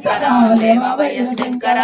శంకర లేవవయ్య శంకర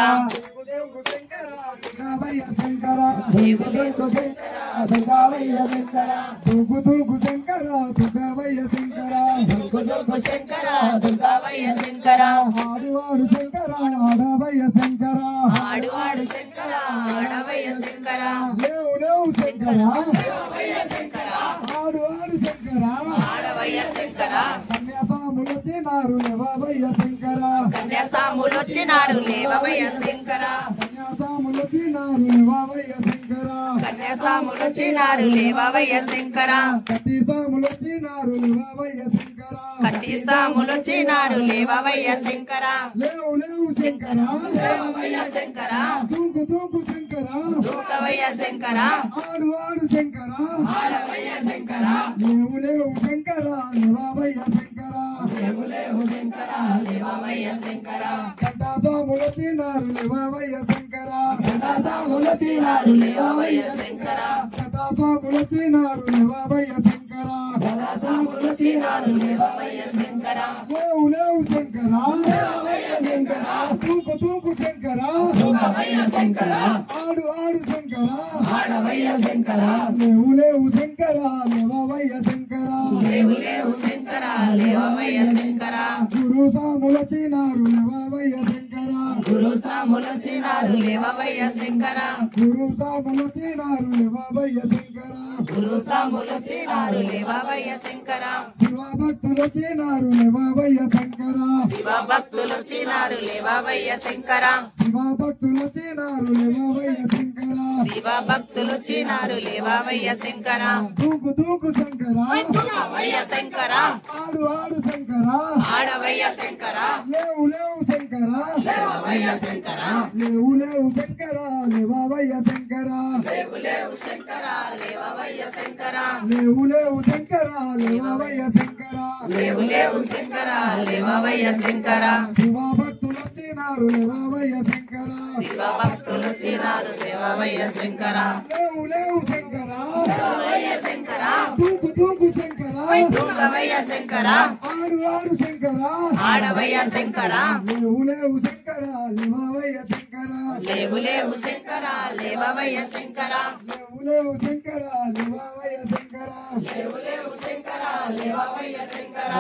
దేవులేకు శంకర దుర్గావయ్య శంకర దుగ్గు దుగ్గు శంకర దుర్గావయ్య శంకర దుగ్గు దుగ్గు శంకర దుర్గావయ్య శంకర ఆడు ఆడు శంకర ఆడవయ్య శంకర ఆడు ఆడు శంకర ఆడవయ్య శంకర లేవు లేవు శంకర లేవవయ్య శంకర ఆడు ఆడు శంకర ఆడవయ్య శంకర కన్యాసాములొచ్చినారు లేవవయ్య శంకర కన్యాసాములొచ్చినారు లేవవయ్య శంకర కన్యాసాములొచ్చినారు లేవవయ్య శంకర కన్యాసాములొచ్చినారు లేవవయ్య శంకర కత్తిసాములొచ్చినారు లేవవయ్య శంకర కత్తిసాములొచ్చినారు లేవవయ్య శంకర లేవు లేవు శంకర లేవవయ్య శంకర దూకు దూకు శంకర దూకవయ్య శంకర ఆడు ఆడు శంకర ఆడవయ్య శంకర లేవు లేవు శంకర లేవవయ్య శంకర లేవు లేవు శంకర లేవవయ్య శంకర కథాసాములొచ్చినారు లేవవయ్య శంకర కథాసాములొచ్చినారు లేవవయ్య శంకర కథాసాములొచ్చినారు లేవవయ్య శంకర కథాసాములొచ్చినారు లేవవయ్య శంకర లేవు లేవు శంకర లేవవయ్య శంకర తూకు తూకు శంకర దూకవయ్య శంకర ఆడు ఆడు శంకర ఆడవయ్య శంకర లేవు లేవు శంకర లేవవయ్య శంకర లేవు లేవు శంకర లేవవయ్య శంకర గురు సాములొచ్చినారు లేవవయ్య శంకర గురు సాములొచ్చినారు లేవవయ్య శంకర గురు సాములొచ్చినారు లేవవయ్య శంకర గురు సాములొచ్చినారు లేవవయ్య శంకర శివ భక్తులొచ్చినారు లేవవయ్య శంకర శివ భక్తులొచ్చినారు లేవవయ్య శంకర శివ భక్తులొచ్చినారు లేవవయ్య శంకర శివ భక్తులొచ్చినారు లేవవయ్య శంకర దూకు దూకు శంకర దూకవయ్య శంకర ఆడు ఆడు శంకర ఆడవయ్య శంకర లేవు లేవు శంకర లేవవయ్య శంకర లేవు లేవు శంకర లేవవయ్య శంకర లేవు లేవు శంకర లేవవయ్య శంకర లేవు లేవు శంకర లేవవయ్య శంకర లేవు లేవు శంకర లేవవయ్య శంకర శివ భక్తులొచ్చినారు లేవవయ్య శంకర శివ భక్తులొచ్చినారు లేవవయ్య శంకర లేవు లేవు శంకర లేవవయ్య శంకర దూకు దూకు శంకర దూకవయ్య శంకర ఆడు ఆడు శంకర ఆడవయ్య శంకర లేవు లేవు శంకర లేవవయ్య శంకర లేవు లేవు శంకర లేవవయ్య శంకర లేవు లేవు శంకర లేవవయ్య శంకర లేవు లేవు శంకర లేవవయ్య శంకర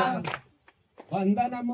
వందనము